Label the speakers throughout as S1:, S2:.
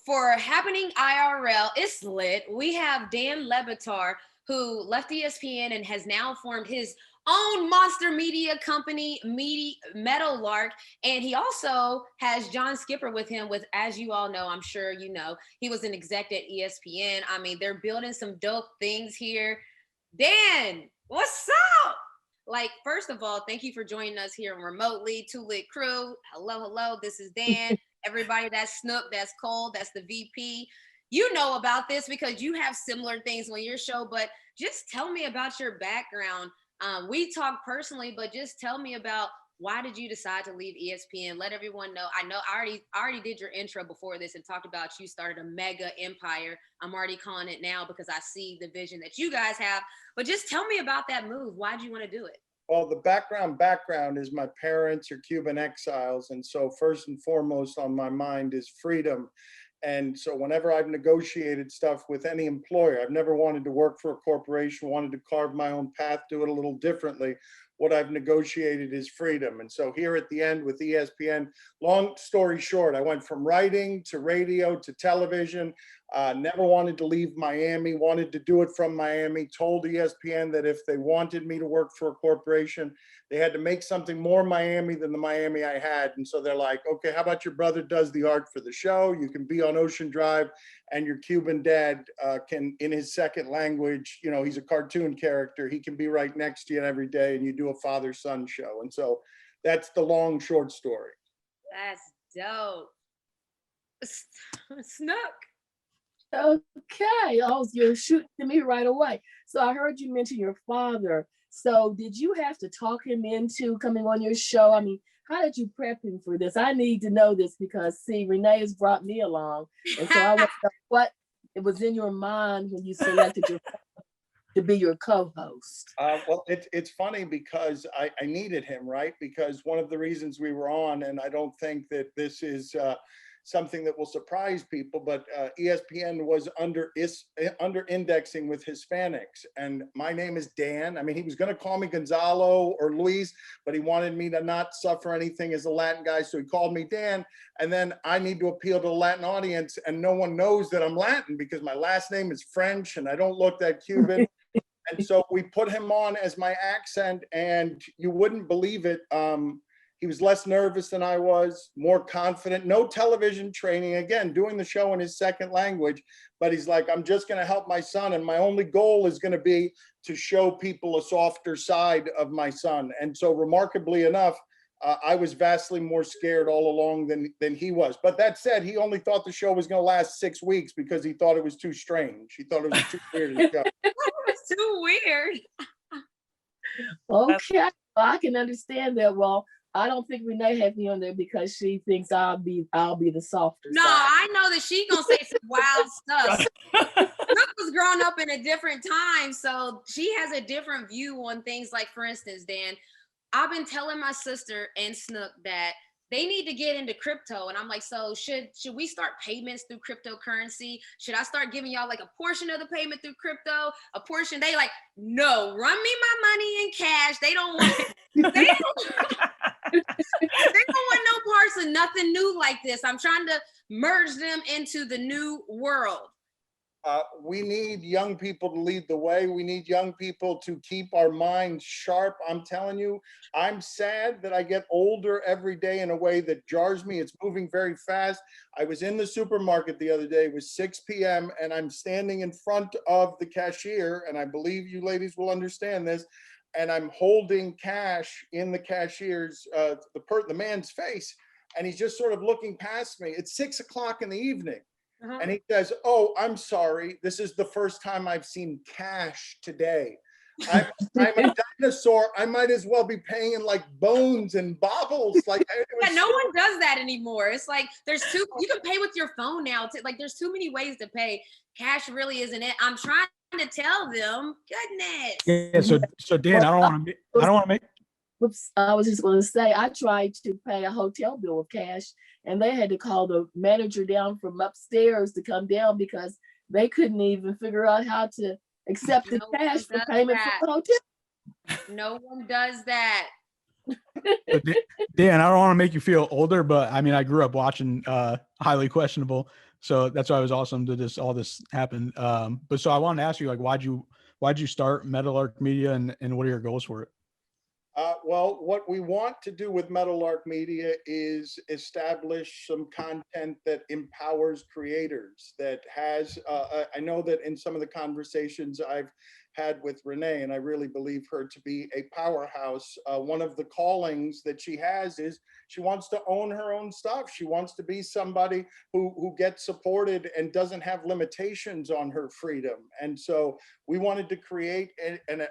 S1: for Happening IRL. It's lit. We have Dan Batard, who left ESPN and has now formed his own monster media company, Meadowlark. And he also has John Skipper with him with, as you all know, I'm sure you know, he was an exec at ESPN. I mean, they're building some dope things here. Dan, what's up? Like, first of all, thank you for joining us here remotely. Two Lit Crew. Hello. This is Dan. Everybody, that's Snook, that's Cole, that's the VP. You know about this because you have similar things on your show, but just tell me about your background. We talk personally, but just tell me about why did you decide to leave ESPN? Let everyone know. I know I already did your intro before this and talked about you started a mega empire. I'm already calling it now because I see the vision that you guys have. But just tell me about that move. Why'd you want to do it?
S2: Well, the background is my parents are Cuban exiles. And so first and foremost on my mind is freedom. And so whenever I've negotiated stuff with any employer, I've never wanted to work for a corporation, wanted to carve my own path, do it a little differently. What I've negotiated is freedom. And so here at the end with ESPN, long story short, I went from writing to radio to television, never wanted to leave Miami, wanted to do it from Miami, told ESPN that if they wanted me to work for a corporation, they had to make something more Miami than the Miami I had. And so they're like, okay, how about your brother does the art for the show? You can be on Ocean Drive and your Cuban dad can, in his second language, you know, he's a cartoon character. He can be right next to you every day and you do a father-son show. And so that's the long, short story.
S1: That's dope. Snook.
S3: Okay. Oh, you're shooting me right away. So I heard you mention your father. So did you have to talk him into coming on your show? I mean, how did you prep him for this? I need to know this because, see, Renee has brought me along. And so I want to know what it was in your mind when you selected your to be your co-host.
S2: Well, it's funny because I needed him, right? Because one of the reasons we were on, and I don't think that this is something that will surprise people, but ESPN was under indexing with Hispanics. And my name is Dan. I mean, he was going to call me Gonzalo or Luis, but he wanted me to not suffer anything as a Latin guy. So he called me Dan. And then I need to appeal to the Latin audience. And no one knows that I'm Latin because my last name is French and I don't look that Cuban. And so we put him on as my accent, and you wouldn't believe it. He was less nervous than I was, more confident, no television training, again, doing the show in his second language. But he's like, I'm just going to help my son. And my only goal is going to be to show people a softer side of my son. And so remarkably enough, I was vastly more scared all along than he was. But that said, he only thought the show was going to last 6 weeks because he thought it was too strange. He thought it was too weird to go.
S1: It's too weird.
S3: Okay, well, I can understand that. Well, I don't think Renee had me on there because she thinks I'll be the softer
S1: No,
S3: side.
S1: I know that she gonna say some wild stuff. Snook was growing up in a different time, so she has a different view on things. Like, for instance, Dan, I've been telling my sister and Snook that they need to get into crypto. And I'm like, so should we start payments through cryptocurrency? Should I start giving y'all like a portion of the payment through crypto? A portion? They like, no, run me my money in cash. They don't want they don't want no parts of nothing new like this. I'm trying to merge them into the new world.
S2: We need young people to lead the way. We need young people to keep our minds sharp. I'm telling you, I'm sad that I get older every day in a way that jars me. It's moving very fast. I was in the supermarket the other day. It was 6 p.m. and I'm standing in front of the cashier, and I believe you ladies will understand this, and I'm holding cash in the cashier's, the man's face, and he's just sort of looking past me. It's 6 o'clock in the evening. Uh-huh. And he says, oh, I'm sorry. This is the first time I've seen cash today. I'm a dinosaur. I might as well be paying in like bones and bobbles. Like,
S1: yeah, no one does that anymore. It's like you can pay with your phone now. Like, there's too many ways to pay. Cash really isn't it. I'm trying to tell them. Goodness.
S4: Yeah. So Dan, I don't want to make.
S3: Whoops, I was just going to say, I tried to pay a hotel bill with cash, and they had to call the manager down from upstairs to come down because they couldn't even figure out how to accept the cash for payment for the hotel.
S1: No one does that.
S4: Dan, I don't want to make you feel older, but I mean, I grew up watching Highly Questionable. So that's why it was awesome to all this happen. But so I wanted to ask you, like, why'd you start Meadowlark Media, and what are your goals for it?
S2: Well, what we want to do with Meadowlark Media is establish some content that empowers creators, that has, I know that in some of the conversations I've had with Renee, and I really believe her to be a powerhouse, one of the callings that she has is she wants to own her own stuff. She wants to be somebody who gets supported and doesn't have limitations on her freedom. And so we wanted to create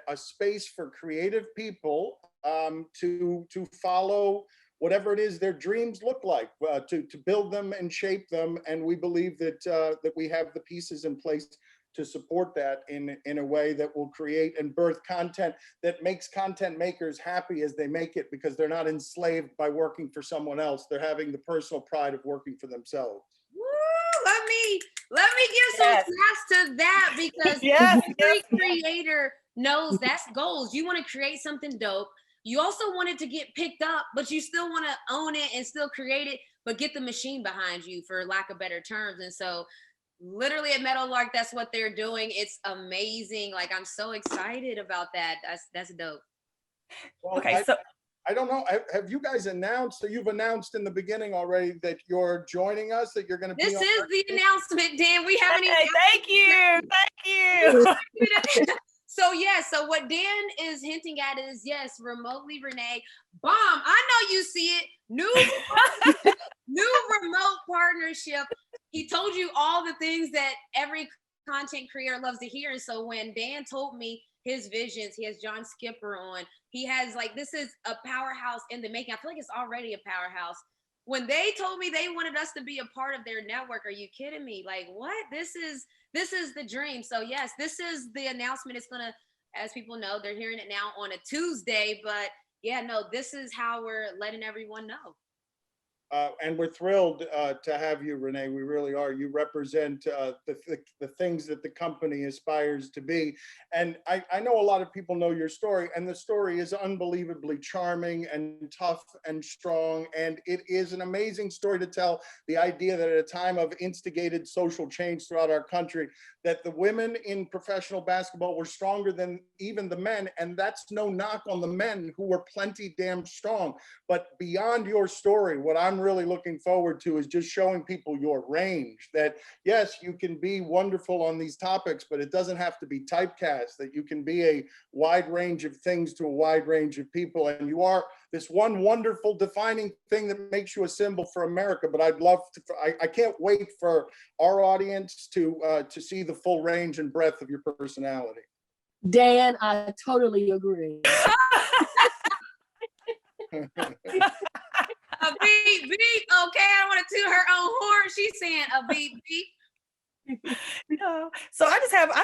S2: a space for creative people to follow whatever it is their dreams look like, to build them and shape them. And we believe that we have the pieces in place to support that in a way that will create and birth content that makes content makers happy as they make it, because they're not enslaved by working for someone else. They're having the personal pride of working for themselves.
S1: Woo, let me give some claps to that, because every creator knows that's goals. You want to create something dope. You also want it to get picked up, but you still want to own it and still create it, but get the machine behind you, for lack of better terms. And so literally at Meadowlark, that's what they're doing. It's amazing. Like, I'm so excited about that. That's dope.
S2: Well, okay, so I don't know. Have you guys announced? So you've announced in the beginning already that you're joining us, that you're going to be.
S1: This is the announcement, Dan. We haven't even.
S5: Thank you.
S1: So yeah, so what Dan is hinting at is, yes, remotely Renee. Bomb. I know you see it. New remote partnership. He told you all the things that every content creator loves to hear. And so when Dan told me his visions, he has John Skipper on. He has, like, this is a powerhouse in the making. I feel like it's already a powerhouse. When they told me they wanted us to be a part of their network, are you kidding me? Like, what? This is the dream. So yes, this is the announcement. It's gonna, as people know, they're hearing it now on a Tuesday, but yeah, no, this is how we're letting everyone know.
S2: And we're thrilled to have you, Renee. We really are. You represent the things that the company aspires to be. And I know a lot of people know your story, and the story is unbelievably charming and tough and strong. And it is an amazing story to tell. The idea that at a time of instigated social change throughout our country, that the women in professional basketball were stronger than even the men. And that's no knock on the men, who were plenty damn strong. But beyond your story, what I'm really looking forward to is just showing people your range, that yes, you can be wonderful on these topics, but it doesn't have to be typecast, that you can be a wide range of things to a wide range of people. And you are this one wonderful defining thing that makes you a symbol for America. But I'd love to, I can't wait for our audience to see the full range and breadth of your personality.
S3: Dan, I totally agree.
S1: A beep beep, okay. I want to toot her own horn. She's saying a beep beep.
S5: So I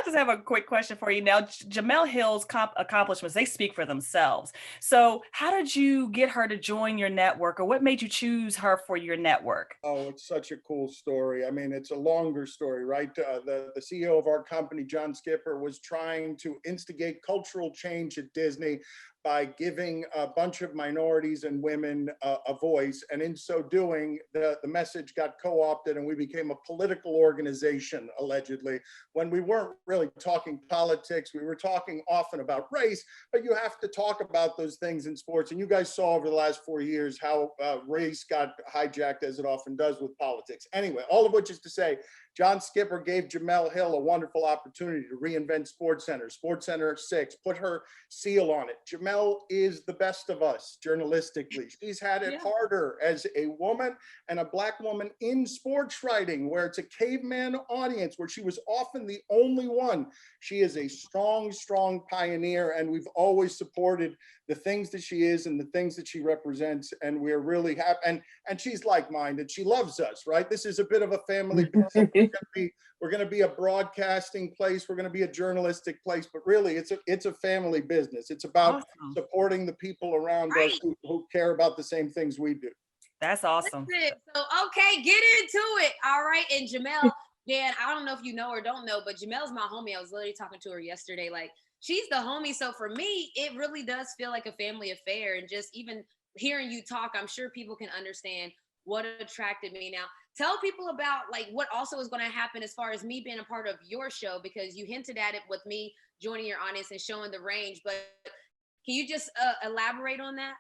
S5: just have a quick question for you now. Jemele Hill's accomplishments, they speak for themselves. So how did you get her to join your network, or what made you choose her for your network?
S2: Oh, it's such a cool story. I mean, it's a longer story, right? The CEO of our company, John Skipper, was trying to instigate cultural change at Disney by giving a bunch of minorities and women a voice. And in so doing, the message got co-opted and we became a political organization, allegedly, when we weren't really talking politics. We were talking often about race, but you have to talk about those things in sports. And you guys saw over the last 4 years how race got hijacked, as it often does with politics. Anyway, all of which is to say, John Skipper gave Jemele Hill a wonderful opportunity to reinvent SportsCenter 6, put her seal on it. Jemele is the best of us journalistically. She's had it harder as a woman and a Black woman in sports writing, where it's a caveman audience, where she was often the only one. She is a strong, strong pioneer, and we've always supported the things that she is and the things that she represents. And we're really happy. And she's like-minded. She loves us, right? This is a bit of a family. We're going to be a broadcasting place. We're going to be a journalistic place, but really it's a family business. It's about supporting the people around us who care about the same things we do.
S5: That's awesome.
S1: So, okay, get into it. All right. And Jemele, Dan, I don't know if you know or don't know, but Jamele's my homie. I was literally talking to her yesterday. Like, she's the homie. So for me, it really does feel like a family affair. And just even hearing you talk, I'm sure people can understand what attracted me. Now, tell people about like what also is going to happen as far as me being a part of your show, because you hinted at it with me joining your audience and showing the range, but can you just elaborate on that?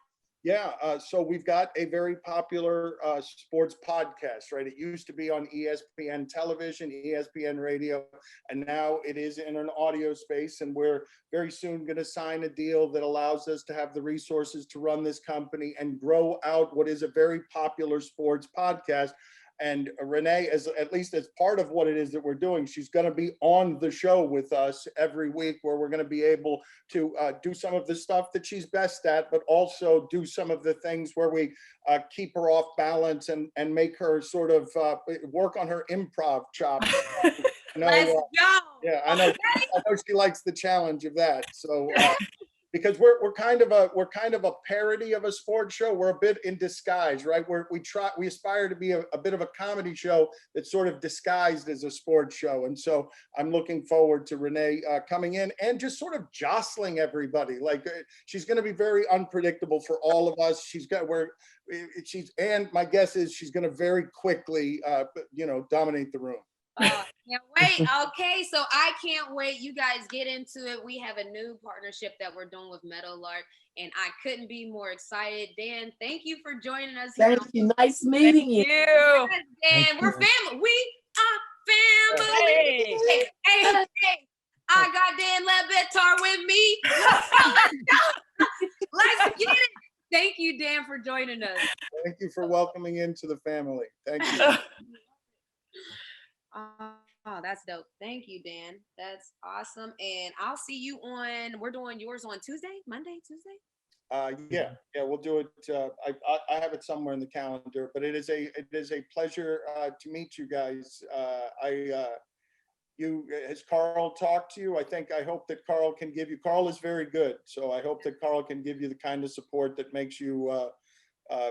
S2: Yeah, so we've got a very popular sports podcast, right? It used to be on ESPN television, ESPN radio, and now it is in an audio space. And we're very soon going to sign a deal that allows us to have the resources to run this company and grow out what is a very popular sports podcast. And Renee, at least as part of what it is that we're doing, she's going to be on the show with us every week, where we're going to be able to do some of the stuff that she's best at, but also do some of the things where we keep her off balance and make her sort of work on her improv chops.
S1: Let's go.
S2: Yeah, I know she likes the challenge of that. So. Because we're kind of a parody of a sports show. We're a bit in disguise, right? We aspire to be a bit of a comedy show that's sort of disguised as a sports show. And so I'm looking forward to Renee coming in and just sort of jostling everybody. Like she's going to be very unpredictable for all of us. And my guess is she's going to very quickly, dominate the room.
S1: Can't wait. Okay, so I can't wait. You guys get into it. We have a new partnership that we're doing with Meadowlark, and I couldn't be more excited. Dan, thank you for joining us.
S3: Thank you. Nice meeting you.
S1: Yes, Dan, we're family. We are family. Hey. I got Dan Batard with me. Let's go. Let's get it. Thank you, Dan, for joining us.
S2: Thank you for welcoming into the family. Thank you.
S1: Oh, that's dope. Thank you, Dan. That's awesome. And I'll see you we're doing yours on Monday, Tuesday?
S2: Yeah, we'll do it. I have it somewhere in the calendar, but it is a pleasure to meet you guys. Has Carl talked to you? I hope that Carl is very good. So I hope that Carl can give you the kind of support that makes you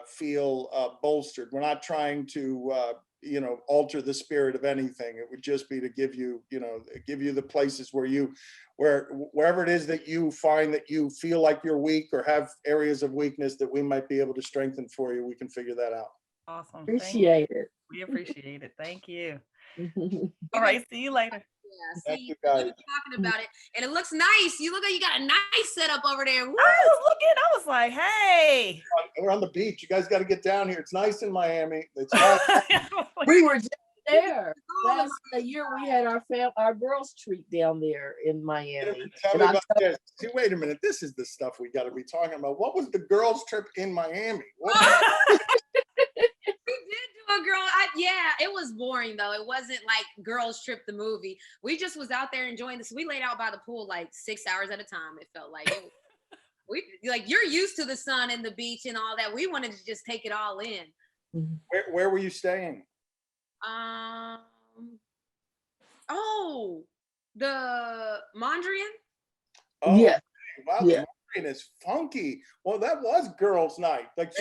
S2: feel bolstered. We're not trying to, alter the spirit of anything. It would just be to give you the places wherever it is that you find that you feel like you're weak or have areas of weakness that we might be able to strengthen for you. We can figure that out.
S5: Awesome.
S3: Appreciate it.
S5: We appreciate it. Thank you. All right. See you later.
S1: Yeah,
S2: Thank you guys.
S1: Talking about it, and it looks nice. You look like you got a nice setup over there. Woo!
S5: I was like, hey.
S2: We're on the beach. You guys got to get down here. It's nice in Miami. It's hot.
S3: We were just there. Last year we had our girls' treat down there in Miami.
S2: Tell me about this. See, wait a minute. This is the stuff we got to be talking about. What was the girls' trip in Miami?
S1: It was boring though. It wasn't like Girls Trip the movie. We just was out there enjoying this. We laid out by the pool like 6 hours at a time. It felt like you're used to the sun and the beach and all that. We wanted to just take it all in.
S2: Where were you staying?
S1: The Mondrian.
S2: Oh,
S3: yeah.
S2: Wow,
S3: yeah.
S2: The Mondrian is funky. Well, that was girls' night. Like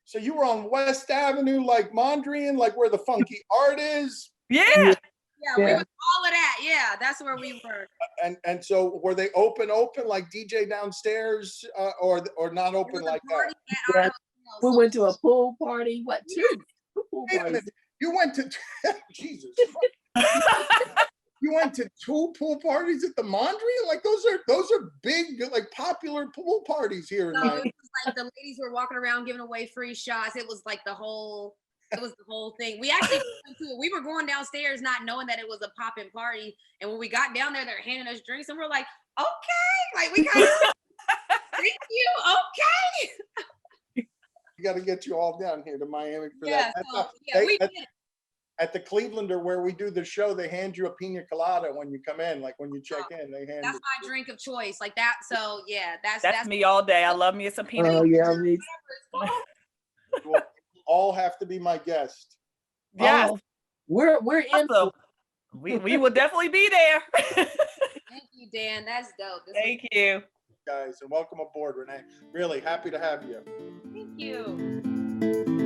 S2: so you were on West Avenue, like Mondrian, like where the funky art is.
S5: Yeah.
S1: Yeah, we was all of that. Yeah, that's where we were.
S2: And so were they open like DJ downstairs, or not open like that?
S3: Yeah. We went to a pool party. What, two pool parties?
S2: You went to Jesus. You went to 2 pool parties at the Mondrian? Like those are big, like popular pool parties here in Miami.
S1: It was like the ladies were walking around giving away free shots. It was like the whole thing. We actually went to it. We were going downstairs not knowing that it was a poppin' party. And when we got down there, they're handing us drinks and we're like, okay. Like we kind of thank you. Okay.
S2: You got to get you all down here to Miami for that.
S1: We did.
S2: At the Clevelander where we do the show, they hand you a pina colada when you come in. Like when you check in, they hand.
S1: That's my drink of choice, like that. So yeah, that's
S5: me all day. I love me some pina.
S3: Oh yeah, me.
S2: You all have to be my guest.
S5: Yes,
S3: we're in.
S5: We will definitely be there.
S1: Thank you, Dan. That's dope.
S5: Thank you,
S2: guys, and welcome aboard, Renee. Really happy to have you.
S1: Thank you.